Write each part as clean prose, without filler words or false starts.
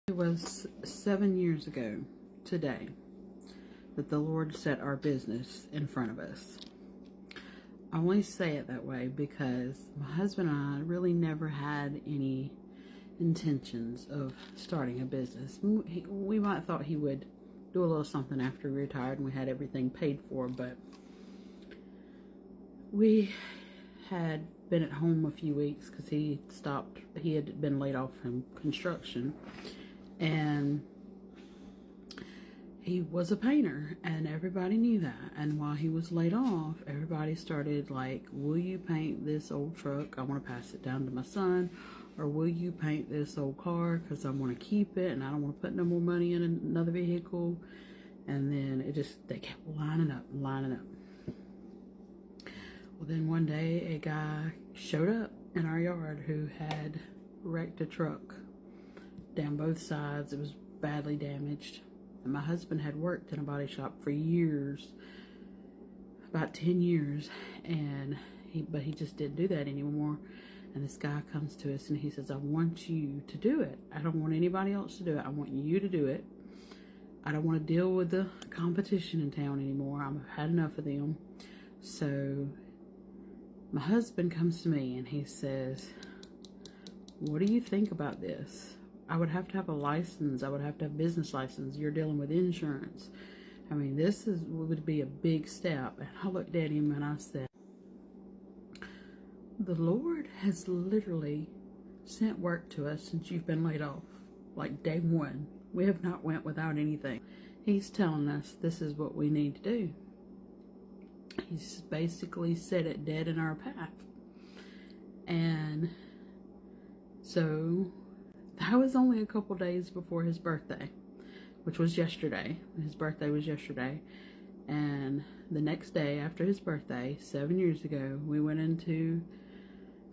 It was 7 years ago today that the Lord set our business in front of us. I only say it that way because my husband and I really never had any intentions of starting a business. We might have thought he would do a little something after we retired and we had everything paid for, but we had been at home a few weeks because he had been laid off from construction, and he was a painter and everybody knew that. And while he was laid off, everybody started like, will you paint this old truck? I want to pass it down to my son. Or will you paint this old car because I want to keep it and I don't want to put no more money in another vehicle. And then they kept lining up. Well, then one day a guy showed up in our yard who had wrecked a truck down both sides. It was badly damaged. And my husband had worked in a body shop for years, about 10 years, but he just didn't do that anymore. And this guy comes to us and he says, I want you to do it. I don't want anybody else to do it. I want you to do it. I don't want to deal with the competition in town anymore. I've had enough of them. So my husband comes to me and he says, what do you think about this? I would have to have a license. I would have to have a business license. You're dealing with insurance. I mean, would be a big step. And I looked at him and I said, the Lord has literally sent work to us since you've been laid off. Like day one. We have not went without anything. He's telling us this is what we need to do. He's basically set it dead in our path. And so that was only a couple days before his birthday, which was yesterday. His birthday was yesterday. And the next day after his birthday, 7 years ago,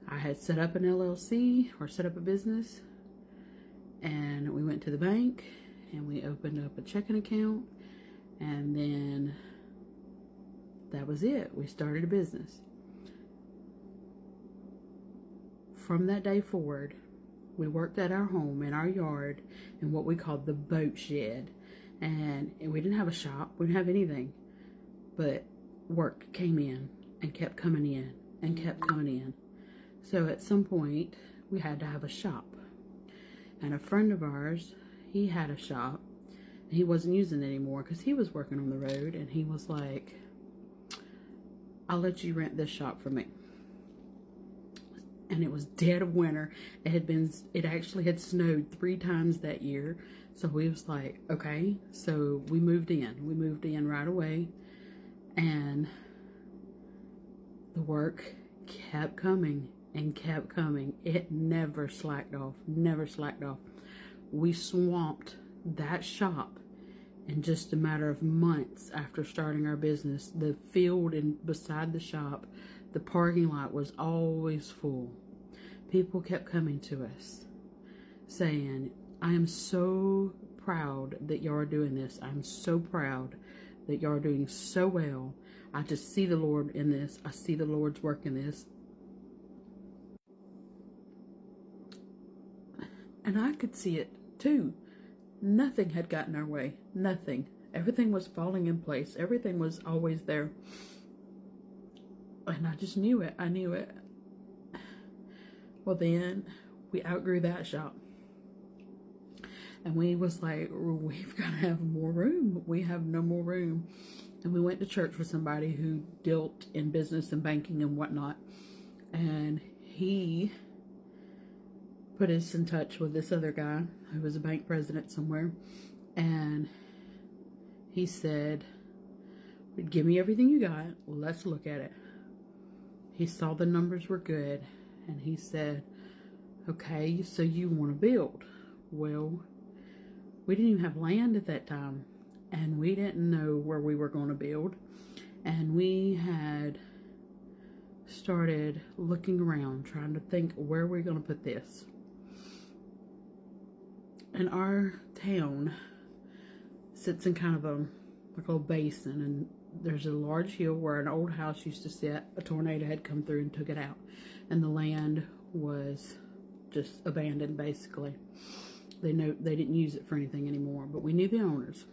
I had set up an LLC, or set up a business, and we went to the bank and we opened up a checking account, and then that was it. We started a business. From that day forward, we worked at our home in our yard in what we called the boat shed, and we didn't have a shop. We didn't have anything, but work came in and kept coming in and kept coming in. So at some point we had to have a shop, and a friend of ours, he had a shop and he wasn't using it anymore because he was working on the road, and he was like, I'll let you rent this shop for me. And it was dead of winter. It actually had snowed 3 times that year. So we was like, okay. So we moved in. We moved in right away. And the work kept coming and kept coming. It never slacked off. Never slacked off. We swamped that shop in just a matter of months after starting our business. The field beside the shop, the parking lot was always full. People kept coming to us saying, I am so proud that y'all are doing this. I'm so proud that y'all are doing so well. I just see the Lord in this. I see the Lord's work in this. And I could see it too. Nothing had gotten our way. Nothing. Everything was falling in place. Everything was always there. And I just knew it. I knew it. Well, then we outgrew that shop. And we was like, we've got to have more room. We have no more room. And we went to church with somebody who dealt in business and banking and whatnot. And he put us in touch with this other guy who was a bank president somewhere. And he said, give me everything you got. Let's look at it. He saw the numbers were good, and he said, okay, so you want to build. Well, we didn't even have land at that time, and we didn't know where we were going to build. And we had started looking around, trying to think where we're going to put this. And our town sits in kind of like a little basin, and there's a large hill where an old house used to sit. A tornado had come through and took it out, and the land was just abandoned basically. They didn't use it for anything anymore, but we knew the owners.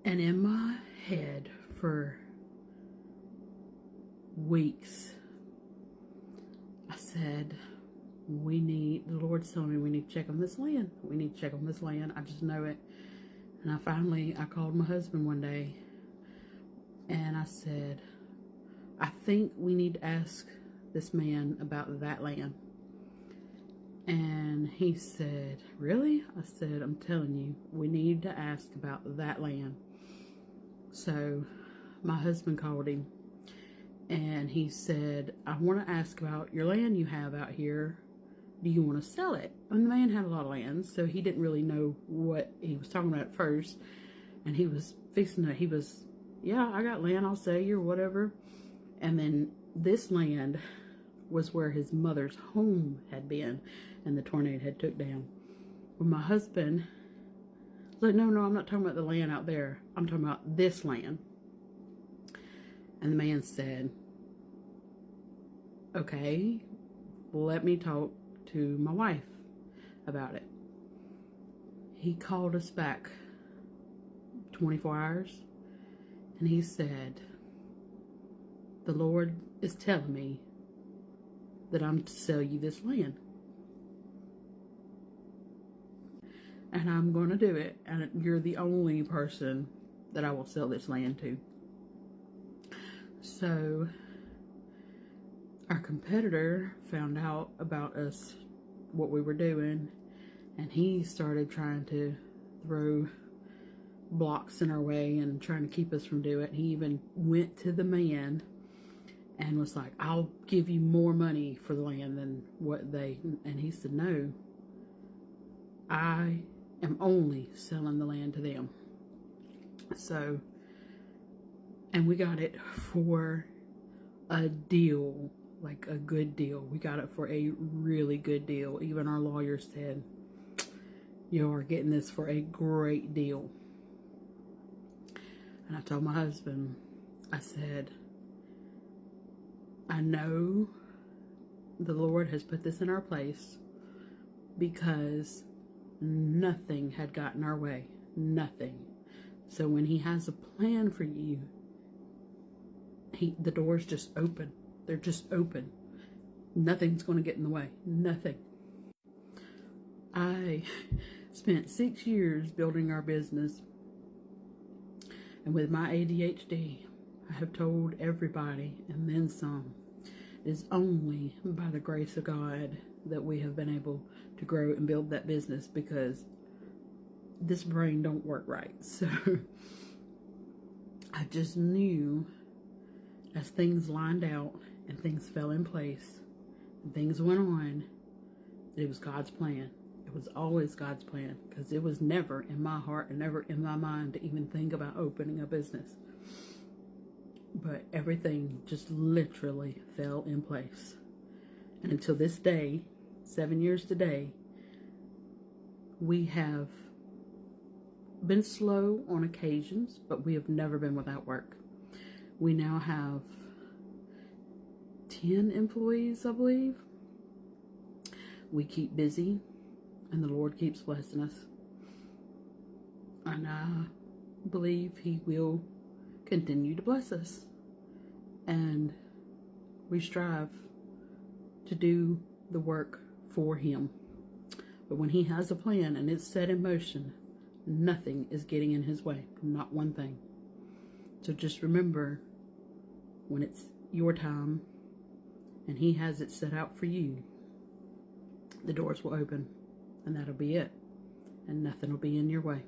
And in my head for weeks, I said, the Lord's telling me we need to check on this land. We need to check on this land. I just know it. And I called my husband one day and I said, I think we need to ask this man about that land. And he said, really? I said, I'm telling you, we need to ask about that land. So my husband called him and he said, I want to ask about your land you have out here. Do you want to sell it? And the man had a lot of land, so he didn't really know what he was talking about at first. And he was yeah, I got land, I'll sell you or whatever. And then this land was where his mother's home had been and the tornado had took down. Well, my husband was like, no, I'm not talking about the land out there. I'm talking about this land. And the man said, okay, let me talk to my wife about it. He called us back 24 hours and he said, the Lord is telling me that I'm to sell you this land. And I'm going to do it. And you're the only person that I will sell this land to. So our competitor found out about us, what we were doing, and he started trying to throw blocks in our way and trying to keep us from doing it. He even went to the man and was like, I'll give you more money for the land than and he said, no, I am only selling the land to them. So, and we got it for a deal, like a good deal. We got it for a really good deal. Even our lawyer said, you are getting this for a great deal. And I told my husband, I said, I know the Lord has put this in our place because nothing had gotten our way. Nothing. So when he has a plan for you, the doors just open. They're just open. Nothing's going to get in the way. Nothing. I spent 6 years building our business. And with my ADHD, I have told everybody, and then some, it is only by the grace of God that we have been able to grow and build that business, because this brain don't work right. So I just knew as things lined out and things fell in place and things went on, that it was God's plan. It was always God's plan, because it was never in my heart and never in my mind to even think about opening a business. But everything just literally fell in place. And until this day, 7 years today, we have been slow on occasions, but we have never been without work. We now have 10 employees, I believe. We keep busy, and the Lord keeps blessing us. And I believe He will continue to bless us. And we strive to do the work for Him. But when He has a plan and it's set in motion, nothing is getting in His way. Not one thing. So just remember, when it's your time and He has it set out for you, the doors will open, and that'll be it. And nothing will be in your way.